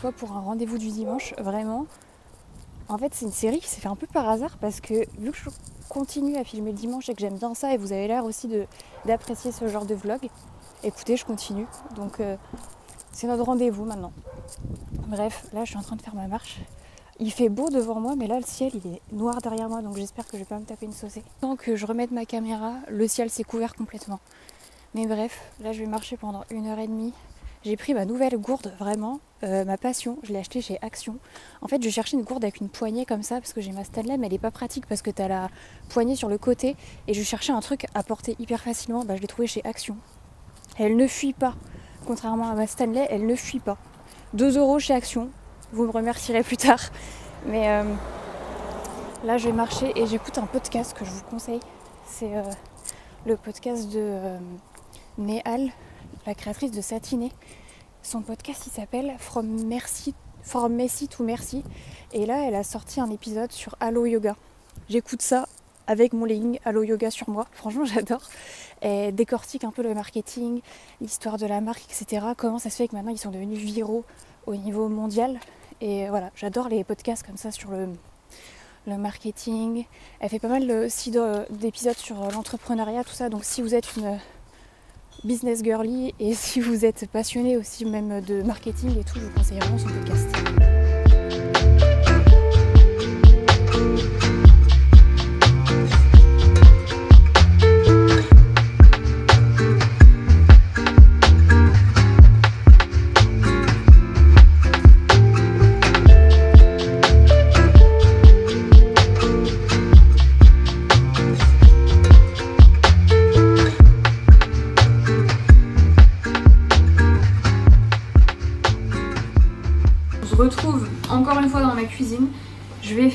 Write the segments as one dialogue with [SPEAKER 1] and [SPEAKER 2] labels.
[SPEAKER 1] fois pour un rendez-vous du dimanche, vraiment. En fait, c'est une série qui s'est fait un peu par hasard parce que vu que je continue à filmer le dimanche et que j'aime bien ça et vous avez l'air aussi d'apprécier ce genre de vlog, écoutez, je continue. Donc c'est notre rendez-vous maintenant. Bref, là je suis en train de faire ma marche. Il fait beau devant moi, mais là le ciel il est noir derrière moi, donc j'espère que je vais pas me taper une saucée. Tant que je remette ma caméra, le ciel s'est couvert complètement. Mais bref, là je vais marcher pendant 1h30. J'ai pris ma nouvelle gourde, vraiment, ma passion, je l'ai achetée chez Action. En fait, je cherchais une gourde avec une poignée comme ça, parce que j'ai ma Stanley, mais elle est pas pratique parce que t'as la poignée sur le côté. Et je cherchais un truc à porter hyper facilement, je l'ai trouvé chez Action. Elle ne fuit pas, contrairement à ma Stanley, elle ne fuit pas. 2 € chez Action, vous me remercierez plus tard. Mais là, je vais marcher et j'écoute un podcast que je vous conseille. C'est le podcast de Néhal, la créatrice de Satiné. Son podcast il s'appelle From Messi to Merci. Et là elle a sorti un épisode sur Allo Yoga. J'écoute ça avec mon legging Allo Yoga sur moi. Franchement j'adore. Elle décortique un peu le marketing, l'histoire de la marque, etc. Comment ça se fait que maintenant ils sont devenus viraux au niveau mondial. Et voilà, j'adore les podcasts comme ça sur le marketing. Elle fait pas mal aussi d'épisodes sur l'entrepreneuriat, tout ça. Donc si vous êtes une business girly et si vous êtes passionné aussi même de marketing et tout, je vous conseille vraiment son podcast. Retrouve encore une fois dans ma cuisine. Je vais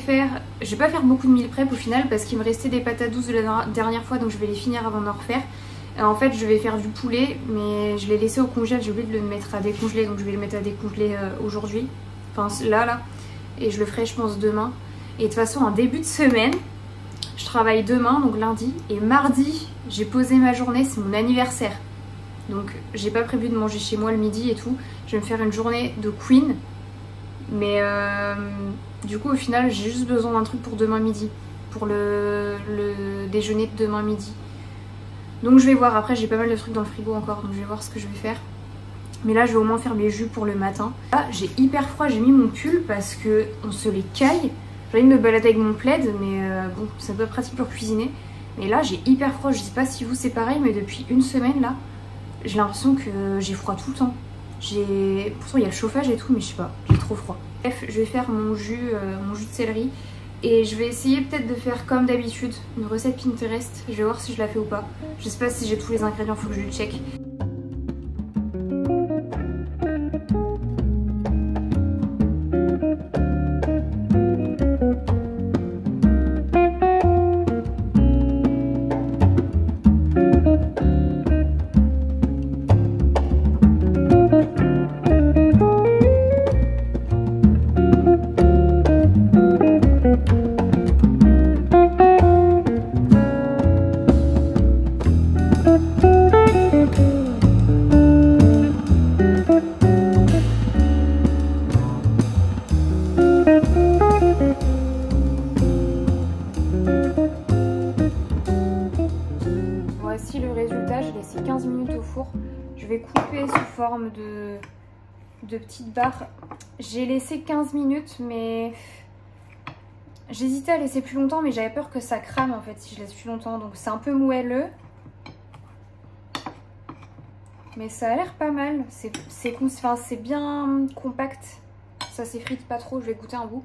[SPEAKER 1] pas faire beaucoup de meal prep au final parce qu'il me restait des patates douces de la dernière fois, donc je vais les finir avant d'en refaire. Et en fait je vais faire du poulet, mais je l'ai laissé au congèle, j'ai oublié de le mettre à décongeler, donc je vais le mettre à décongeler aujourd'hui, enfin là, et je le ferai je pense demain. Et de toute façon en début de semaine je travaille demain, donc lundi, et mardi j'ai posé ma journée, c'est mon anniversaire, donc j'ai pas prévu de manger chez moi le midi et tout. Je vais me faire une journée de queen. Mais du coup au final j'ai juste besoin d'un truc pour demain midi, pour le déjeuner de demain midi. Donc je vais voir, après j'ai pas mal de trucs dans le frigo encore, donc je vais voir ce que je vais faire. Mais là je vais au moins faire mes jus pour le matin. Là j'ai hyper froid, j'ai mis mon pull parce que on se les caille. J'ai envie de me balader avec mon plaid, mais bon c'est pas pratique pour cuisiner. Mais là j'ai hyper froid, je sais pas si vous c'est pareil, mais depuis une semaine là, j'ai l'impression que j'ai froid tout le temps. Pourtant il y a le chauffage et tout, mais je sais pas, j'ai trop froid. Bref, je vais faire mon jus de céleri et je vais essayer peut-être de faire comme d'habitude une recette Pinterest. Je vais voir si je la fais ou pas. Je sais pas si j'ai tous les ingrédients, faut que je le check. Voici le résultat, j'ai laissé 15 minutes au four. Je vais couper sous forme de petites barres. J'ai laissé 15 minutes, mais j'hésitais à laisser plus longtemps, mais j'avais peur que ça crame en fait si je laisse plus longtemps. Donc c'est un peu moelleux, mais ça a l'air pas mal. C'est bien compact, ça s'effrite pas trop. Je vais goûter un bout.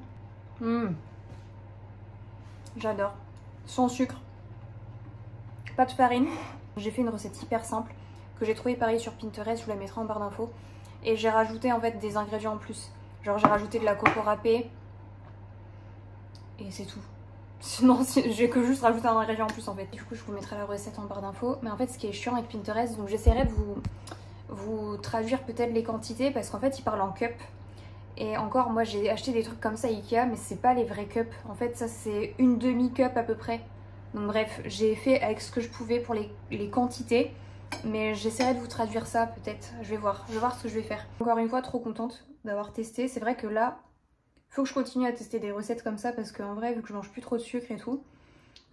[SPEAKER 1] J'adore. Sans sucre, pas de farine. J'ai fait une recette hyper simple que j'ai trouvée pareil sur Pinterest, je vous la mettrai en barre d'infos. Et j'ai rajouté en fait des ingrédients en plus. Genre j'ai rajouté de la coco râpée. Et c'est tout. Sinon j'ai que juste rajouté un ingrédient en plus en fait. Du coup je vous mettrai la recette en barre d'infos. Mais en fait ce qui est chiant avec Pinterest, donc j'essaierai de vous traduire peut-être les quantités parce qu'en fait ils parlent en cup. Et encore moi j'ai acheté des trucs comme ça Ikea, mais c'est pas les vrais cups. En fait ça c'est une demi-cup à peu près. Donc bref, j'ai fait avec ce que je pouvais pour les quantités. Mais j'essaierai de vous traduire ça peut-être, je vais voir ce que je vais faire. Encore une fois, trop contente d'avoir testé. C'est vrai que là, faut que je continue à tester des recettes comme ça parce qu'en vrai, vu que je mange plus trop de sucre et tout,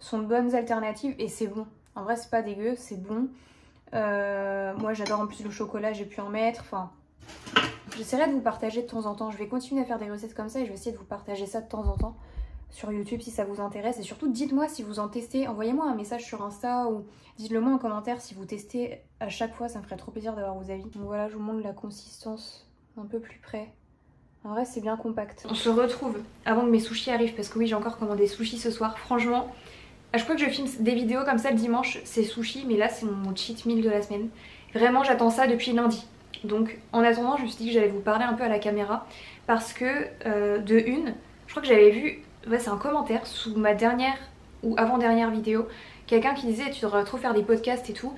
[SPEAKER 1] ce sont de bonnes alternatives et c'est bon. En vrai, c'est pas dégueu, c'est bon. Moi, j'adore en plus le chocolat, j'ai pu en mettre. Enfin, j'essaierai de vous partager de temps en temps. Je vais continuer à faire des recettes comme ça et je vais essayer de vous partager ça de temps en temps sur YouTube si ça vous intéresse. Et surtout, dites-moi si vous en testez. Envoyez-moi un message sur Insta ou dites-le moi en commentaire si vous testez à chaque fois. Ça me ferait trop plaisir d'avoir vos avis. Donc voilà, je vous montre la consistance un peu plus près. En vrai, c'est bien compact. On se retrouve avant que mes sushis arrivent parce que oui, j'ai encore commandé sushis ce soir. Franchement, à chaque fois que je filme des vidéos comme ça le dimanche, c'est sushi. Mais là, c'est mon cheat meal de la semaine. Vraiment, j'attends ça depuis lundi. Donc en attendant, je me suis dit que j'allais vous parler un peu à la caméra parce que de une, je crois que j'avais vu, ouais, c'est un commentaire sous ma dernière ou avant-dernière vidéo, quelqu'un qui disait tu devrais trop faire des podcasts et tout.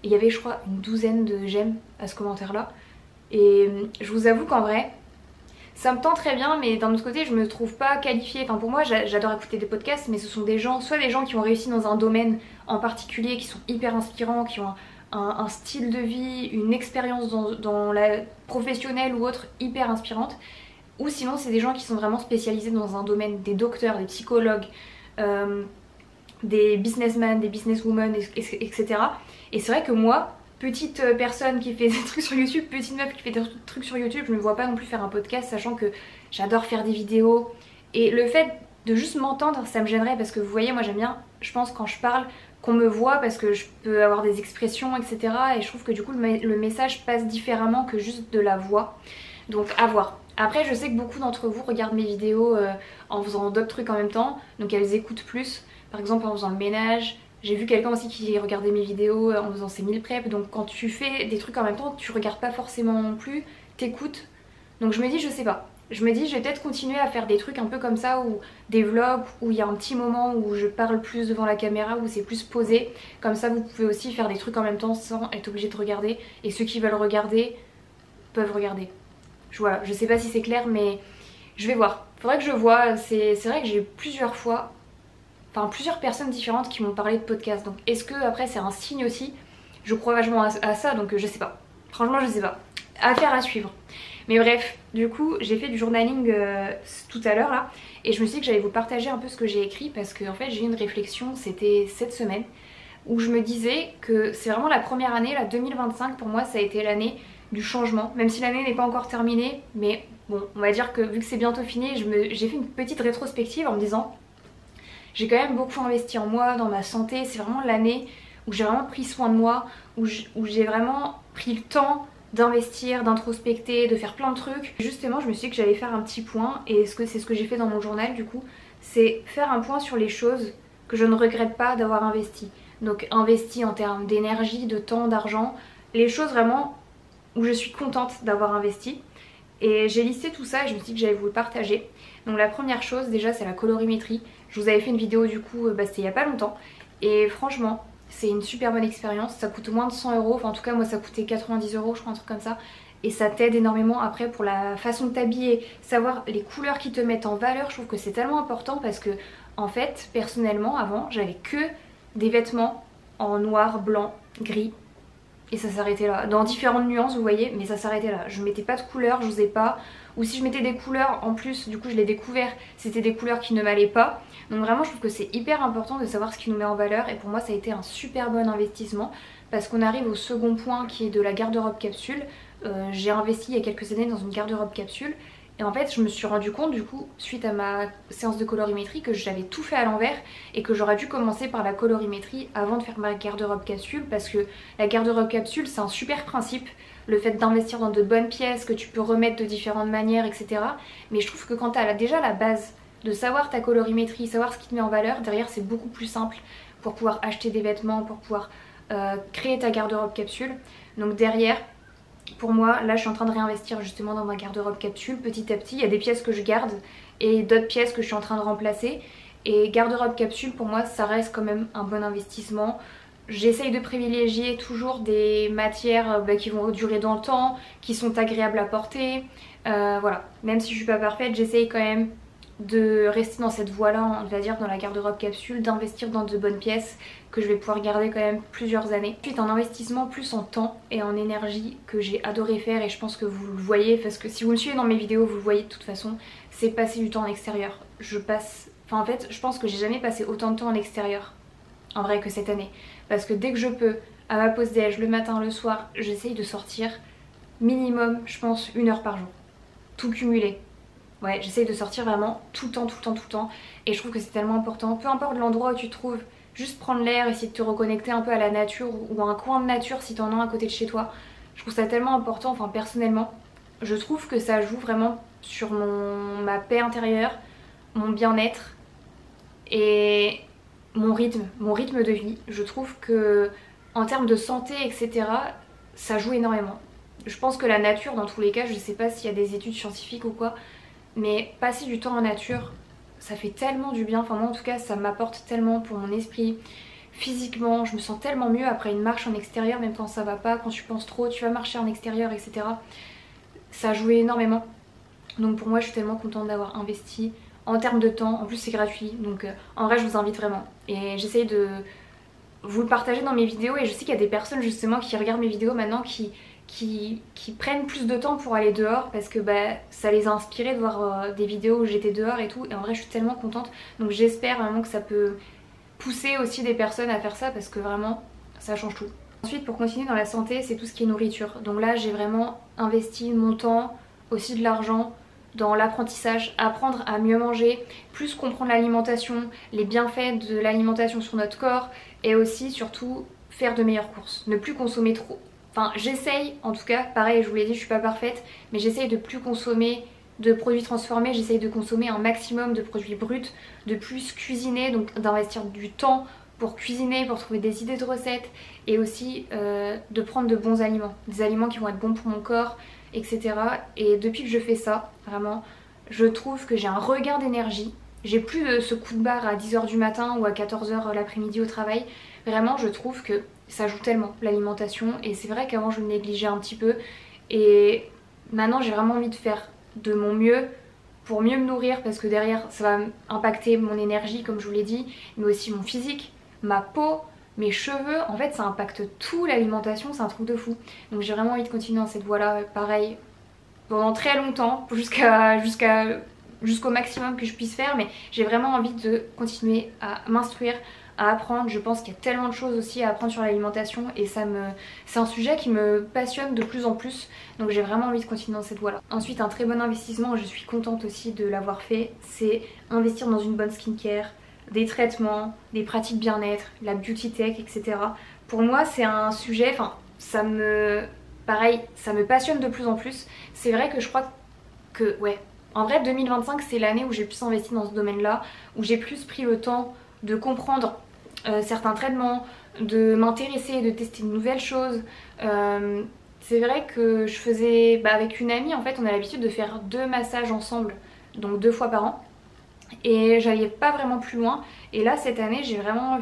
[SPEAKER 1] Et il y avait je crois une douzaine de j'aime à ce commentaire là. Et je vous avoue qu'en vrai, ça me tend très bien, mais d'un autre côté, je me trouve pas qualifiée. Enfin, pour moi, j'adore écouter des podcasts, mais ce sont des gens, soit des gens qui ont réussi dans un domaine en particulier, qui sont hyper inspirants, qui ont un style de vie, une expérience dans la professionnelle ou autre hyper inspirante, ou sinon, c'est des gens qui sont vraiment spécialisés dans un domaine, des docteurs, des psychologues, des businessmen, des businesswomen, etc. Et c'est vrai que moi, petite personne qui fait des trucs sur YouTube, petite meuf qui fait des trucs sur YouTube, je me vois pas non plus faire un podcast sachant que j'adore faire des vidéos. Et le fait de juste m'entendre, ça me gênerait parce que vous voyez, moi j'aime bien, je pense quand je parle, qu'on me voit parce que je peux avoir des expressions, etc. Et je trouve que du coup le message passe différemment que juste de la voix. Donc à voir. Après je sais que beaucoup d'entre vous regardent mes vidéos en faisant d'autres trucs en même temps, donc elles écoutent plus. Par exemple en faisant le ménage. J'ai vu quelqu'un aussi qui regardait mes vidéos en faisant ses meal prep. Donc quand tu fais des trucs en même temps, tu regardes pas forcément non plus, t'écoutes. Donc je me dis, je sais pas. Je me dis, je vais peut-être continuer à faire des trucs un peu comme ça, ou des vlogs, où il y a un petit moment où je parle plus devant la caméra, où c'est plus posé. Comme ça, vous pouvez aussi faire des trucs en même temps sans être obligé de regarder. Et ceux qui veulent regarder, peuvent regarder. Voilà, je sais pas si c'est clair, mais je vais voir. Faudrait que je vois. C'est vrai que j'ai eu plusieurs fois... Enfin, plusieurs personnes différentes qui m'ont parlé de podcast. Donc est-ce que après c'est un signe aussi? Je crois vachement à ça, donc je sais pas. Franchement je sais pas. Affaire à suivre. Mais bref, du coup j'ai fait du journaling tout à l'heure là. Et je me suis dit que j'allais vous partager un peu ce que j'ai écrit. Parce que en fait j'ai eu une réflexion, c'était cette semaine, où je me disais que c'est vraiment la première année, la 2025 pour moi ça a été l'année du changement. Même si l'année n'est pas encore terminée. Mais bon, on va dire que vu que c'est bientôt fini, j'ai fait une petite rétrospective en me disant... J'ai quand même beaucoup investi en moi, dans ma santé. C'est vraiment l'année où j'ai vraiment pris soin de moi, où j'ai vraiment pris le temps d'investir, d'introspecter, de faire plein de trucs. Justement, je me suis dit que j'allais faire un petit point, et c'est ce que j'ai fait dans mon journal du coup. C'est faire un point sur les choses que je ne regrette pas d'avoir investi. Donc investi en termes d'énergie, de temps, d'argent. Les choses vraiment où je suis contente d'avoir investi. Et j'ai listé tout ça et je me suis dit que j'allais vous le partager. Donc la première chose déjà c'est la colorimétrie. Je vous avais fait une vidéo du coup, c'était il y a pas longtemps. Et franchement c'est une super bonne expérience. Ça coûte moins de 100 €. Enfin en tout cas moi ça coûtait 90 € je crois, un truc comme ça. Et ça t'aide énormément après pour la façon de t'habiller. Savoir les couleurs qui te mettent en valeur. Je trouve que c'est tellement important parce que en fait personnellement avant j'avais que des vêtements en noir, blanc, gris. Et ça s'arrêtait là, dans différentes nuances vous voyez, mais ça s'arrêtait là. Je mettais pas de couleurs, je n'osais pas. Ou si je mettais des couleurs, en plus du coup je l'ai découvert, c'était des couleurs qui ne m'allaient pas. Donc vraiment je trouve que c'est hyper important de savoir ce qui nous met en valeur. Et pour moi ça a été un super bon investissement. Parce qu'on arrive au second point qui est de la garde-robe capsule. J'ai investi il y a quelques années dans une garde-robe capsule. Et en fait je me suis rendu compte du coup suite à ma séance de colorimétrie que j'avais tout fait à l'envers et que j'aurais dû commencer par la colorimétrie avant de faire ma garde-robe capsule, parce que la garde-robe capsule c'est un super principe, le fait d'investir dans de bonnes pièces que tu peux remettre de différentes manières, etc. Mais je trouve que quand tu as déjà la base de savoir ta colorimétrie, savoir ce qui te met en valeur, derrière c'est beaucoup plus simple pour pouvoir acheter des vêtements, pour pouvoir créer ta garde-robe capsule. Donc derrière, pour moi, là je suis en train de réinvestir justement dans ma garde-robe capsule petit à petit. Il y a des pièces que je garde et d'autres pièces que je suis en train de remplacer. Et garde-robe capsule pour moi ça reste quand même un bon investissement. J'essaye de privilégier toujours des matières qui vont durer dans le temps, qui sont agréables à porter. Voilà, même si je suis pas parfaite, j'essaye quand même de rester dans cette voie-là, on va dire dans la garde-robe capsule, d'investir dans de bonnes pièces que je vais pouvoir garder quand même plusieurs années. Ensuite un investissement plus en temps et en énergie que j'ai adoré faire et je pense que vous le voyez parce que si vous me suivez dans mes vidéos vous le voyez de toute façon, c'est passer du temps en extérieur. Enfin en fait je pense que j'ai jamais passé autant de temps en extérieur en vrai que cette année parce que dès que je peux, à ma pause déj, le matin, le soir, j'essaye de sortir minimum je pense 1 heure par jour, tout cumulé. Ouais, j'essaye de sortir vraiment tout le temps, tout le temps, tout le temps. Et je trouve que c'est tellement important. Peu importe l'endroit où tu te trouves, juste prendre l'air, essayer de te reconnecter un peu à la nature ou à un coin de nature si t'en as à côté de chez toi. Je trouve ça tellement important, enfin personnellement. Je trouve que ça joue vraiment sur ma paix intérieure, mon bien-être et mon rythme de vie. Je trouve que en termes de santé, etc., ça joue énormément. Je pense que la nature, dans tous les cas, je sais pas s'il y a des études scientifiques ou quoi, mais passer du temps en nature, ça fait tellement du bien. Enfin moi en tout cas ça m'apporte tellement pour mon esprit. Physiquement, je me sens tellement mieux après une marche en extérieur, même quand ça va pas, quand tu penses trop, tu vas marcher en extérieur, etc. Ça a joué énormément. Donc pour moi je suis tellement contente d'avoir investi en termes de temps. En plus c'est gratuit, donc en vrai je vous invite vraiment. Et j'essaye de vous le partager dans mes vidéos et je sais qu'il y a des personnes justement qui regardent mes vidéos maintenant qui prennent plus de temps pour aller dehors parce que bah, ça les a inspirés de voir des vidéos où j'étais dehors et tout et en vrai je suis tellement contente donc j'espère vraiment que ça peut pousser aussi des personnes à faire ça parce que vraiment ça change tout. Ensuite pour continuer dans la santé c'est tout ce qui est nourriture, donc là j'ai vraiment investi mon temps, aussi de l'argent dans l'apprentissage, apprendre à mieux manger, plus comprendre l'alimentation, les bienfaits de l'alimentation sur notre corps et aussi surtout faire de meilleures courses, ne plus consommer trop. Enfin j'essaye en tout cas, pareil je vous l'ai dit je suis pas parfaite, mais j'essaye de plus consommer de produits transformés, j'essaye de consommer un maximum de produits bruts, de plus cuisiner, donc d'investir du temps pour cuisiner, pour trouver des idées de recettes et aussi de prendre de bons aliments, des aliments qui vont être bons pour mon corps, etc. Et depuis que je fais ça, vraiment, je trouve que j'ai un regain d'énergie. J'ai plus ce coup de barre à 10 h du matin ou à 14 h l'après-midi au travail. Vraiment, je trouve que ça joue tellement l'alimentation et c'est vrai qu'avant je le négligeais un petit peu et maintenant j'ai vraiment envie de faire de mon mieux pour mieux me nourrir parce que derrière ça va impacter mon énergie comme je vous l'ai dit, mais aussi mon physique, ma peau, mes cheveux, en fait ça impacte tout l'alimentation, c'est un truc de fou. Donc j'ai vraiment envie de continuer dans cette voie là, pareil, pendant très longtemps, jusqu'au maximum que je puisse faire, mais j'ai vraiment envie de continuer à m'instruire, à apprendre. Je pense qu'il y a tellement de choses aussi à apprendre sur l'alimentation et c'est un sujet qui me passionne de plus en plus, donc j'ai vraiment envie de continuer dans cette voie là. Ensuite un très bon investissement, je suis contente aussi de l'avoir fait, c'est investir dans une bonne skincare, des traitements, des pratiques bien-être, la beauty tech, etc. Pour moi c'est un sujet, enfin pareil, ça me passionne de plus en plus. C'est vrai que je crois que, ouais, en vrai 2025 c'est l'année où j'ai plus investi dans ce domaine là, où j'ai plus pris le temps de comprendre certains traitements, de m'intéresser, de tester de nouvelles choses. C'est vrai que je faisais, avec une amie en fait on a l'habitude de faire 2 massages ensemble, donc 2 fois par an. Et j'allais pas vraiment plus loin et là cette année j'ai vraiment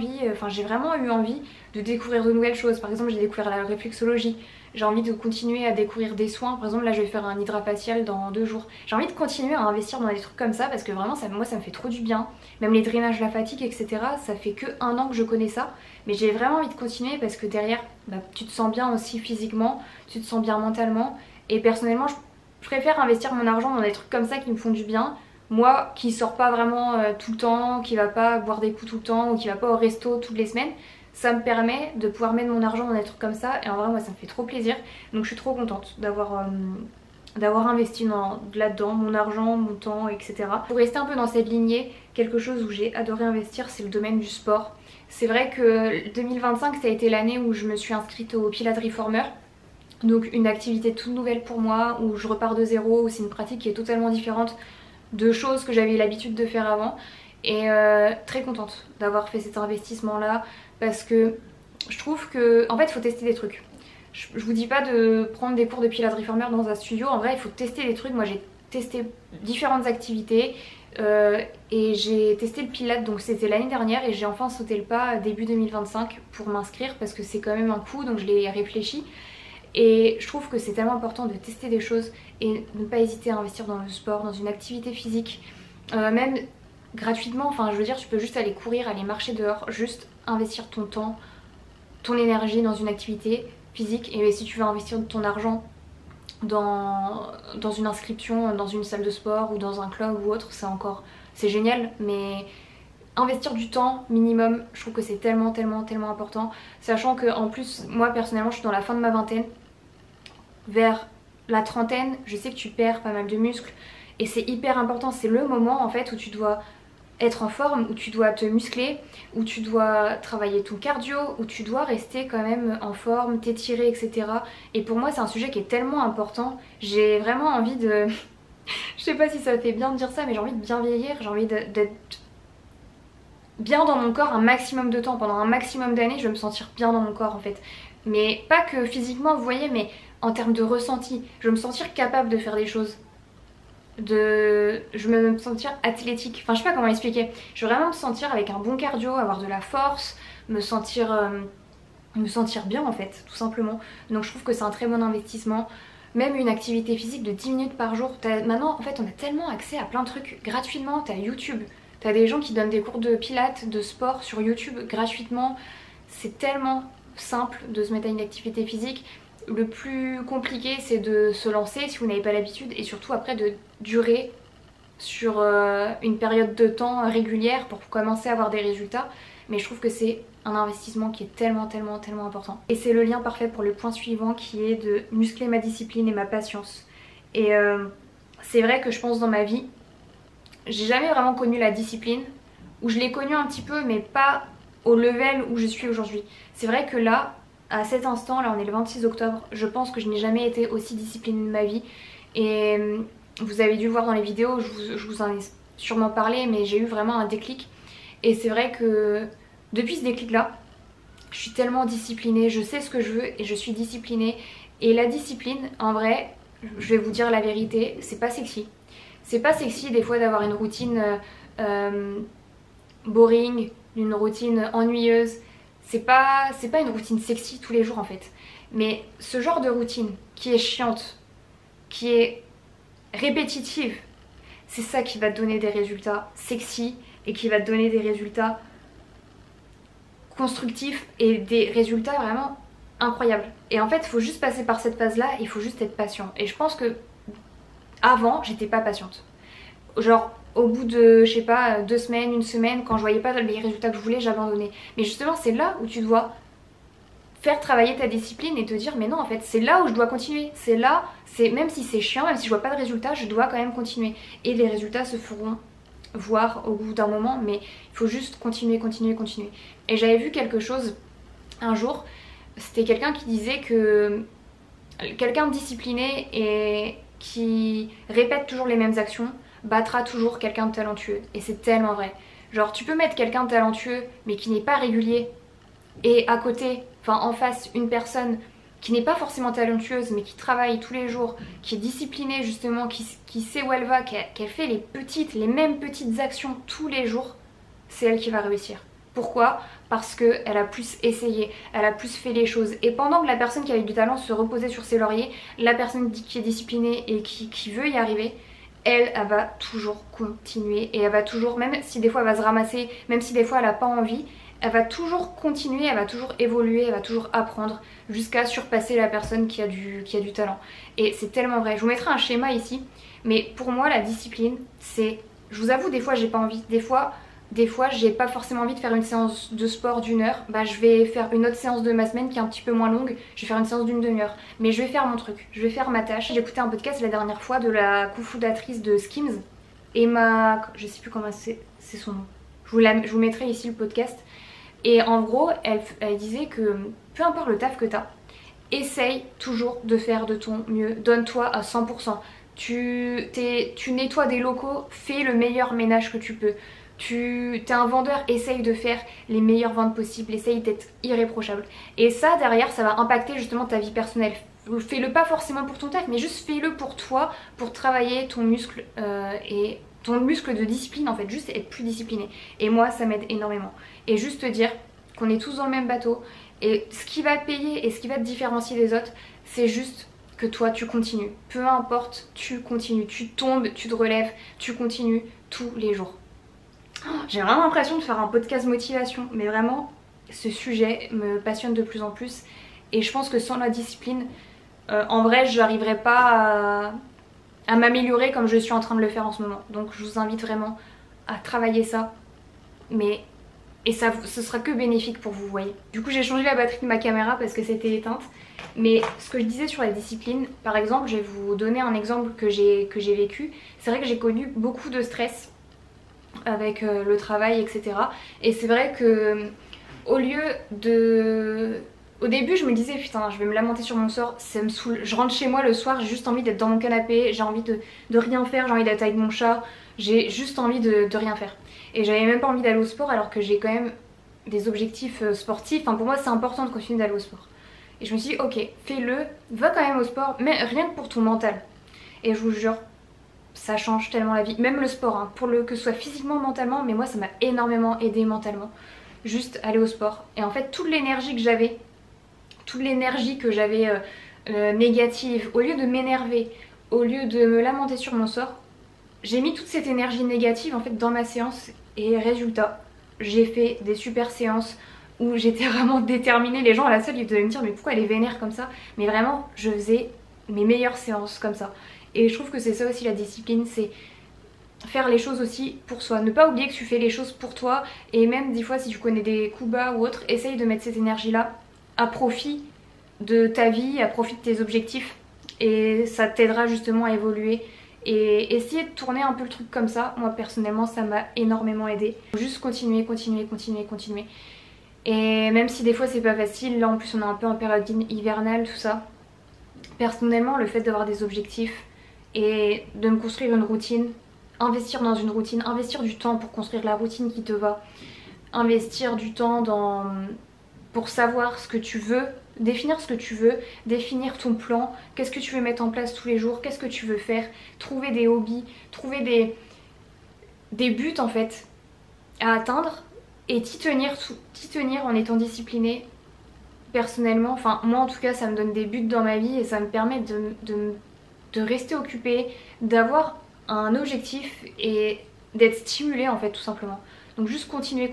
[SPEAKER 1] eu envie de découvrir de nouvelles choses. Par exemple j'ai découvert la réflexologie, j'ai envie de continuer à découvrir des soins. Par exemple là je vais faire un hydrafacial dans 2 jours. J'ai envie de continuer à investir dans des trucs comme ça parce que vraiment moi ça me fait trop du bien. Même les drainages lymphatiques etc, ça fait que 1 an que je connais ça, mais j'ai vraiment envie de continuer parce que derrière tu te sens bien aussi physiquement, tu te sens bien mentalement et personnellement je préfère investir mon argent dans des trucs comme ça qui me font du bien. Moi qui sors pas vraiment tout le temps, qui va pas boire des coups tout le temps ou qui va pas au resto toutes les semaines, ça me permet de pouvoir mettre mon argent dans des trucs comme ça et en vrai moi ça me fait trop plaisir. Donc je suis trop contente d'avoir investi là-dedans, mon argent, mon temps, etc. Pour rester un peu dans cette lignée, quelque chose où j'ai adoré investir c'est le domaine du sport. C'est vrai que 2025 ça a été l'année où je me suis inscrite au Pilates Reformer. Donc une activité toute nouvelle pour moi, où je repars de zéro, où c'est une pratique qui est totalement différente de choses que j'avais l'habitude de faire avant et très contente d'avoir fait cet investissement là parce que je trouve que en fait il faut tester des trucs. Je vous dis pas de prendre des cours de Pilates Reformer dans un studio, en vrai il faut tester des trucs. Moi j'ai testé différentes activités et j'ai testé le Pilates, donc c'était l'année dernière et j'ai enfin sauté le pas début 2025 pour m'inscrire parce que c'est quand même un coût, donc je l'ai réfléchi. Et je trouve que c'est tellement important de tester des choses et ne pas hésiter à investir dans le sport, dans une activité physique même gratuitement, enfin je veux dire tu peux juste aller courir, aller marcher dehors, juste investir ton temps, ton énergie dans une activité physique. Et si tu veux investir ton argent dans une inscription, dans une salle de sport ou dans un club ou autre, c'est génial, mais investir du temps minimum, je trouve que c'est tellement important, sachant que en plus moi personnellement je suis dans la fin de ma vingtaine, vers la trentaine je sais que tu perds pas mal de muscles et c'est hyper important, c'est le moment en fait où tu dois être en forme, où tu dois te muscler, où tu dois travailler ton cardio, où tu dois rester quand même en forme, t'étirer, etc. Et pour moi c'est un sujet qui est tellement important, j'ai vraiment envie de... je sais pas si ça fait bien de dire ça, mais j'ai envie de bien vieillir, j'ai envie d'être bien dans mon corps un maximum de temps, pendant un maximum d'années je veux me sentir bien dans mon corps en fait. Mais pas que physiquement vous voyez, mais en termes de ressenti, je veux me sentir capable de faire des choses. Je veux me sentir athlétique, enfin je sais pas comment expliquer, je veux vraiment me sentir avec un bon cardio, avoir de la force, me sentir bien en fait, tout simplement. Donc je trouve que c'est un très bon investissement. Même une activité physique de 10 minutes par jour, maintenant en fait on a tellement accès à plein de trucs gratuitement, t'as YouTube, t'as des gens qui donnent des cours de pilates, de sport sur YouTube gratuitement, c'est tellement simple de se mettre à une activité physique. Le plus compliqué c'est de se lancer si vous n'avez pas l'habitude et surtout après de durer sur une période de temps régulière pour commencer à avoir des résultats. Mais je trouve que c'est un investissement qui est tellement important. Et c'est le lien parfait pour le point suivant qui est de muscler ma discipline et ma patience. Et c'est vrai que je pense dans ma vie, j'ai jamais vraiment connu la discipline, ou je l'ai connue un petit peu mais pas au level où je suis aujourd'hui. C'est vrai que là, à cet instant, là on est le 26 octobre, je pense que je n'ai jamais été aussi disciplinée de ma vie. Et vous avez dû le voir dans les vidéos, je vous en ai sûrement parlé, mais j'ai eu vraiment un déclic. Et c'est vrai que depuis ce déclic là, je suis tellement disciplinée, je sais ce que je veux et je suis disciplinée. Et la discipline, en vrai, je vais vous dire la vérité, c'est pas sexy. C'est pas sexy des fois d'avoir une routine boring, une routine ennuyeuse. C'est pas une routine sexy tous les jours en fait. Mais ce genre de routine qui est chiante, qui est répétitive, c'est ça qui va te donner des résultats sexy et qui va te donner des résultats constructifs et des résultats vraiment incroyables. Et en fait, il faut juste passer par cette phase-là, il faut juste être patient. Et je pense que avant, j'étais pas patiente. Genre, au bout de, je sais pas, 2 semaines, 1 semaine, quand je voyais pas les résultats que je voulais, j'abandonnais. Mais justement, c'est là où tu dois faire travailler ta discipline et te dire mais non en fait c'est là où je dois continuer, c'est là, même si c'est chiant, même si je vois pas de résultats, je dois quand même continuer. Et les résultats se feront voir au bout d'un moment, mais il faut juste continuer. Et j'avais vu quelque chose un jour, c'était quelqu'un qui disait que quelqu'un de discipliné et qui répète toujours les mêmes actions battra toujours quelqu'un de talentueux. Et c'est tellement vrai. Genre tu peux mettre quelqu'un de talentueux mais qui n'est pas régulier et à côté, enfin en face, une personne qui n'est pas forcément talentueuse mais qui travaille tous les jours, qui est disciplinée justement, qui sait où elle va, qui fait les mêmes petites actions tous les jours, c'est elle qui va réussir. Pourquoi? Parce qu'elle a plus essayé, elle a plus fait les choses. Et pendant que la personne qui a eu du talent se reposait sur ses lauriers, la personne qui est disciplinée et qui veut y arriver, elle va toujours continuer et elle va toujours, même si des fois elle va se ramasser, même si des fois elle n'a pas envie, elle va toujours continuer, elle va toujours évoluer, elle va toujours apprendre jusqu'à surpasser la personne qui a du talent. Et c'est tellement vrai. Je vous mettrai un schéma ici, mais pour moi la discipline c'est, je vous avoue des fois j'ai pas envie, des fois j'ai pas forcément envie de faire une séance de sport d'1 heure, bah je vais faire une autre séance de ma semaine qui est un petit peu moins longue, je vais faire une séance d'une demi-heure, mais je vais faire mon truc, je vais faire ma tâche. J'ai écouté un podcast la dernière fois de la cofondatrice de Skims, Emma, je sais plus comment c'est son nom, je vous mettrai ici le podcast. Et en gros, elle disait que peu importe le taf que t'as, essaye toujours de faire de ton mieux, donne-toi à 100%. Tu nettoies des locaux, fais le meilleur ménage que tu peux. T'es un vendeur, essaye de faire les meilleures ventes possibles, essaye d'être irréprochable. Et ça, derrière, ça va impacter justement ta vie personnelle. Fais-le pas forcément pour ton taf, mais juste fais-le pour toi, pour travailler ton muscle et ton muscle de discipline en fait, juste être plus discipliné. Et moi ça m'aide énormément. Et juste te dire qu'on est tous dans le même bateau et ce qui va te payer et ce qui va te différencier des autres, c'est juste que toi tu continues. Peu importe, tu continues. Tu tombes, tu te relèves, tu continues tous les jours. J'ai vraiment l'impression de faire un podcast motivation, mais vraiment ce sujet me passionne de plus en plus et je pense que sans la discipline, en vrai je n'arriverai pas à m'améliorer comme je suis en train de le faire en ce moment. Donc je vous invite vraiment à travailler ça, et ça, ce sera que bénéfique pour vous, voyez. Du coup j'ai changé la batterie de ma caméra parce que c'était éteinte. Mais ce que je disais sur la discipline, par exemple, je vais vous donner un exemple que j'ai vécu. C'est vrai que j'ai connu beaucoup de stress avec le travail, etc. Et c'est vrai que au lieu de... Au début je me disais putain je vais me lamenter sur mon sort, ça me saoule. Je rentre chez moi le soir, j'ai juste envie d'être dans mon canapé, j'ai envie de rien faire, j'ai envie d'être avec mon chat, j'ai juste envie de rien faire. Et j'avais même pas envie d'aller au sport alors que j'ai quand même des objectifs sportifs. Enfin pour moi c'est important de continuer d'aller au sport. Et je me suis dit ok fais-le, va quand même au sport, mais rien que pour ton mental. Et je vous jure, ça change tellement la vie, même le sport, hein, pour que ce soit physiquement, mentalement, mais moi ça m'a énormément aidé mentalement. Juste aller au sport. Et en fait toute l'énergie que j'avais négative, au lieu de m'énerver, au lieu de me lamenter sur mon sort, j'ai mis toute cette énergie négative en fait dans ma séance et résultat, j'ai fait des super séances où j'étais vraiment déterminée. Les gens à la salle ils devaient me dire mais pourquoi elle est vénère comme ça, mais vraiment je faisais mes meilleures séances comme ça. Et je trouve que c'est ça aussi la discipline, c'est faire les choses aussi pour soi. Ne pas oublier que tu fais les choses pour toi, et même des fois si tu connais des coups bas ou autre, essaye de mettre cette énergie là à profit de ta vie, à profit de tes objectifs, et ça t'aidera justement à évoluer. Et essayer de tourner un peu le truc comme ça, moi personnellement ça m'a énormément aidé. Juste continuer. Et même si des fois c'est pas facile, là en plus on est un peu en période hivernale tout ça, personnellement le fait d'avoir des objectifs et de me construire une routine, investir dans une routine, investir du temps pour construire la routine qui te va, investir du temps pour savoir ce que tu veux, définir ce que tu veux, définir ton plan, qu'est-ce que tu veux mettre en place tous les jours, qu'est-ce que tu veux faire, trouver des hobbies, trouver des buts en fait à atteindre et t'y tenir en étant discipliné. Personnellement, enfin moi en tout cas ça me donne des buts dans ma vie et ça me permet de rester occupée, d'avoir un objectif et d'être stimulée en fait tout simplement. Donc juste continuer.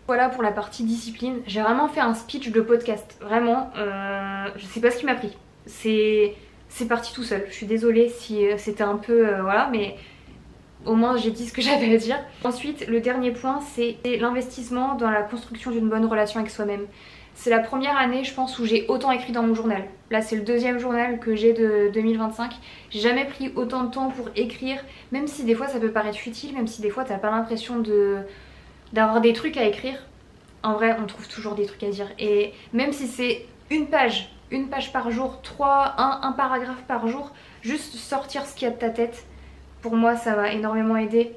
[SPEAKER 1] Voilà pour la partie discipline. J'ai vraiment fait un speech de podcast. Vraiment, je sais pas ce qui m'a pris. C'est parti tout seul. Je suis désolée si c'était un peu... voilà, mais au moins j'ai dit ce que j'avais à dire. Ensuite, le dernier point, c'est l'investissement dans la construction d'une bonne relation avec soi-même. C'est la première année, je pense, où j'ai autant écrit dans mon journal. Là, c'est le deuxième journal que j'ai de 2025. J'ai jamais pris autant de temps pour écrire, même si des fois ça peut paraître futile, même si des fois t'as pas l'impression d'avoir des trucs à écrire. En vrai, on trouve toujours des trucs à dire. Et même si c'est une page par jour, un paragraphe par jour, juste sortir ce qu'il y a de ta tête, pour moi, ça m'a énormément aidé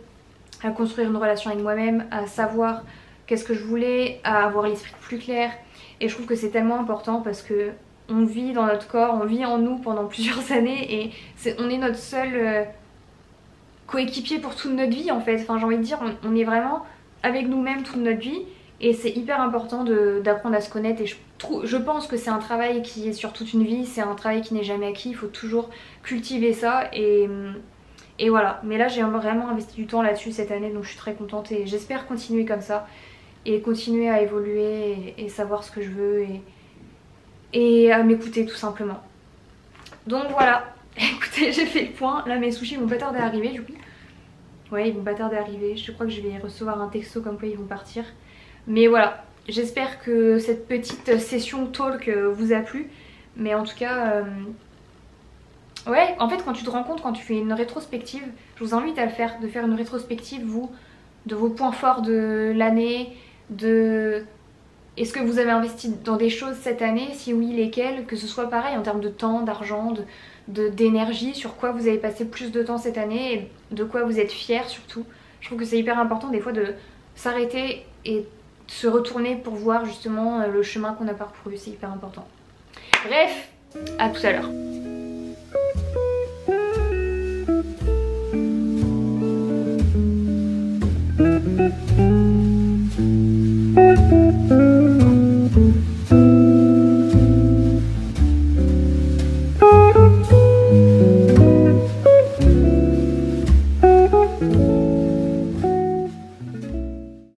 [SPEAKER 1] à construire une relation avec moi-même, à savoir qu'est-ce que je voulais, à avoir l'esprit plus clair. Et je trouve que c'est tellement important parce que on vit dans notre corps, on vit en nous pendant plusieurs années et on est notre seul coéquipier pour toute notre vie en fait. Enfin j'ai envie de dire, on est vraiment avec nous-mêmes toute notre vie et c'est hyper important d'apprendre à se connaître. Et je pense que c'est un travail qui est sur toute une vie, c'est un travail qui n'est jamais acquis, il faut toujours cultiver ça et voilà. Mais là j'ai vraiment investi du temps là-dessus cette année donc je suis très contente et j'espère continuer comme ça. Et continuer à évoluer et savoir ce que je veux et à m'écouter tout simplement. Donc voilà, écoutez j'ai fait le point, là mes sushis vont pas tarder à arriver du coup. Ouais ils vont pas tarder à arriver, je crois que je vais recevoir un texto comme quoi ils vont partir. Mais voilà, j'espère que cette petite session talk vous a plu. Mais en tout cas, ouais en fait quand tu te rends compte, quand tu fais une rétrospective, je vous invite à le faire, de faire une rétrospective vous, de vos points forts de l'année, est-ce que vous avez investi dans des choses cette année, si oui lesquelles, que ce soit pareil en termes de temps, d'argent, d'énergie, sur quoi vous avez passé plus de temps cette année et de quoi vous êtes fiers surtout. Je trouve que c'est hyper important des fois de s'arrêter et se retourner pour voir justement le chemin qu'on a parcouru, c'est hyper important. Bref, à tout à l'heure.